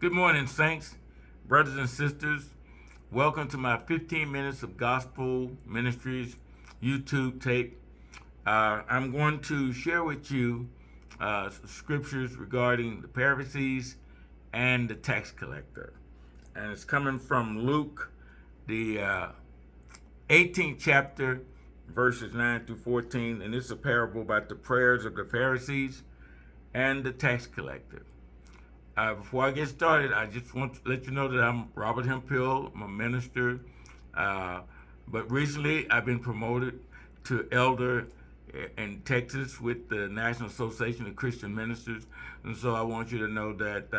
Good morning, saints, brothers and sisters. Welcome to my 15 minutes of gospel ministries YouTube tape. I'm going to share with you scriptures regarding the Pharisees and the tax collector. And it's coming from Luke, the 18th chapter, verses 9 through 14. And it's a parable about the prayers of the Pharisees and the tax collector. Before I get started, I just want to let you know that I'm Robert Hemphill. I'm a minister, but recently I've been promoted to elder in Texas with the National Association of Christian Ministers, and so I want you to know that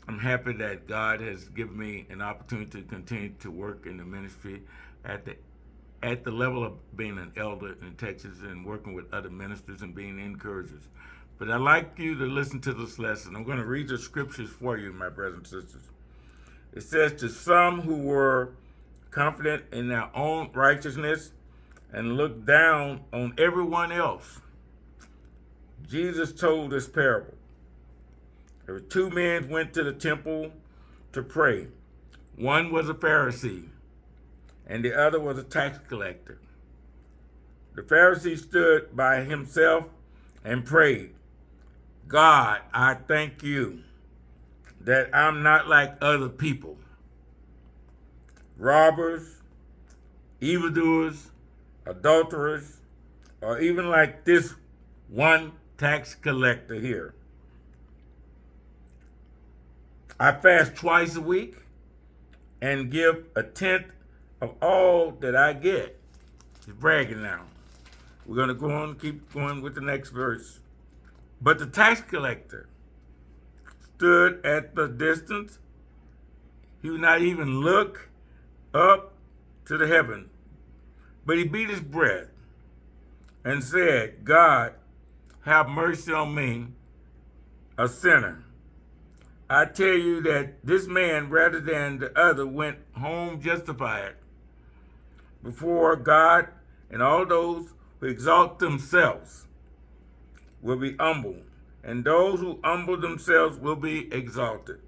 I'm happy that God has given me an opportunity to continue to work in the ministry at the level of being an elder in Texas and working with other ministers and being encouragers. But I'd like you to listen to this lesson. I'm going to read the scriptures for you, my brothers and sisters. It says, to some who were confident in their own righteousness and looked down on everyone else, Jesus told this parable. There were two men went to the temple to pray. One was a Pharisee, and the other was a tax collector. The Pharisee stood by himself and prayed, God, I thank you that I'm not like other people, robbers, evildoers, adulterers, or even like this one tax collector here. I fast twice a week and give a tenth of all that I get. He's bragging now. We're going to go on and keep going with the next verse. But the tax collector stood at the distance. He would not even look up to the heaven, but he beat his breast and said, God, have mercy on me, a sinner. I tell you that this man, rather than the other, went home justified before God, and all those who exalt themselves will be humbled, and those who humble themselves will be exalted.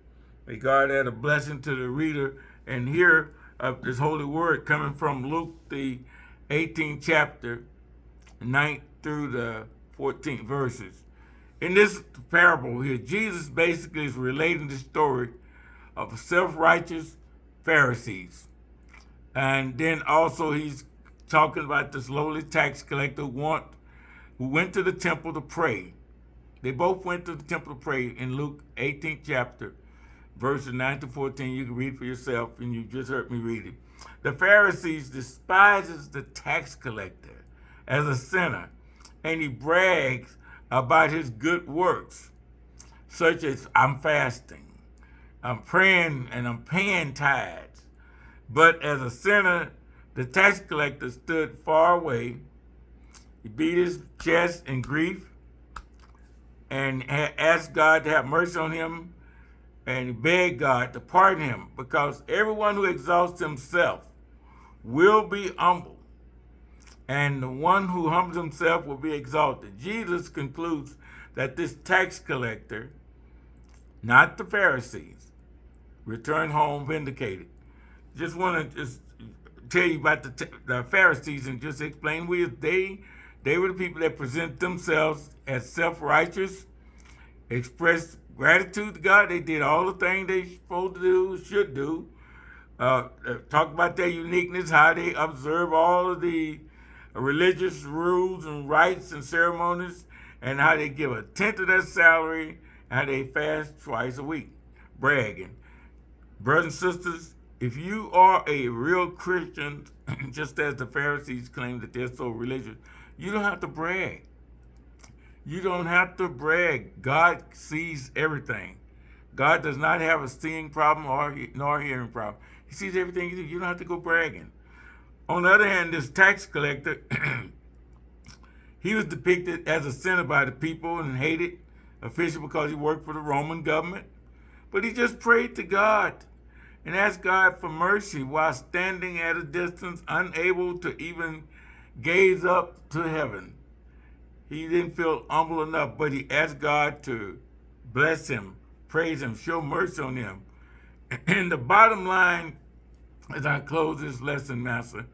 May God add a blessing to the reader and hear of this holy word coming from Luke, the 18th chapter, 9th through the 14th verses. In this parable here, Jesus basically is relating the story of self-righteous Pharisees. And then also he's talking about this lowly tax collector who went to the temple to pray. They both went to the temple to pray in Luke 18th chapter, verses 9 to 14. You can read for yourself, and you just heard me read it. The Pharisees despises the tax collector as a sinner, and he brags about his good works, such as I'm fasting, I'm praying, and I'm paying tithes. But as a sinner, the tax collector stood far away. He beat his chest in grief and asked God to have mercy on him, and he begged God to pardon him, because everyone who exalts himself will be humbled, and the one who humbles himself will be exalted. Jesus concludes that this tax collector, not the Pharisees, returned home vindicated. Just want to tell you about the Pharisees and just explain they were the people that present themselves as self-righteous, expressed gratitude to God. They did all the things they supposed to do, should do. Talk about their uniqueness, how they observe all of the religious rules and rites and ceremonies, and how they give a tenth of their salary, and how they fast twice a week, bragging. Brothers and sisters, if you are a real Christian, just as the Pharisees claim that they're so religious, you don't have to brag. You don't have to brag. God sees everything. God does not have a seeing problem nor a hearing problem. He sees everything you do. You don't have to go bragging. On the other hand, this tax collector, he was depicted as a sinner by the people and hated official because he worked for the Roman government. But he just prayed to God and asked God for mercy while standing at a distance, unable to even gaze up to heaven. He didn't feel humble enough, but he asked God to bless him, praise him, show mercy on him. And the bottom line, as I close this lesson, Master,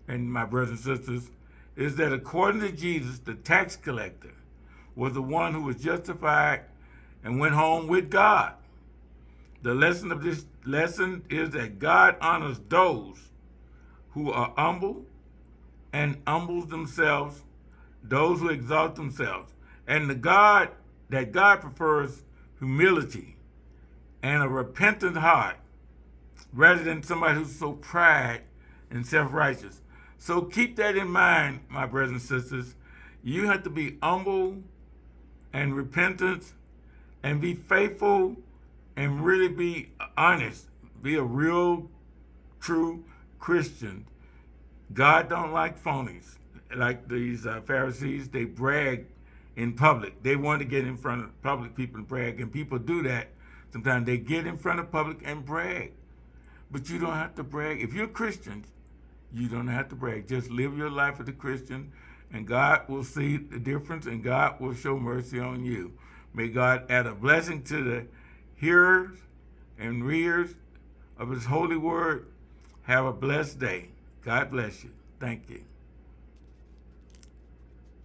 and my brothers and sisters, is that according to Jesus, the tax collector was the one who was justified and went home with God. The lesson of this lesson is that God honors those who are humble and humbles themselves, those who exalt themselves. And God prefers humility and a repentant heart rather than somebody who's so pride and self-righteous. So keep that in mind, my brothers and sisters. You have to be humble and repentant and be faithful and really be honest. Be a real, true Christian. God don't like phonies. Like these Pharisees, they brag in public. They want to get in front of public people and brag, and people do that. Sometimes they get in front of public and brag. But you don't have to brag. If you're Christian, you don't have to brag. Just live your life as a Christian, and God will see the difference, and God will show mercy on you. May God add a blessing to the hearers and readers of his holy word. Have a blessed day. God bless you. Thank you.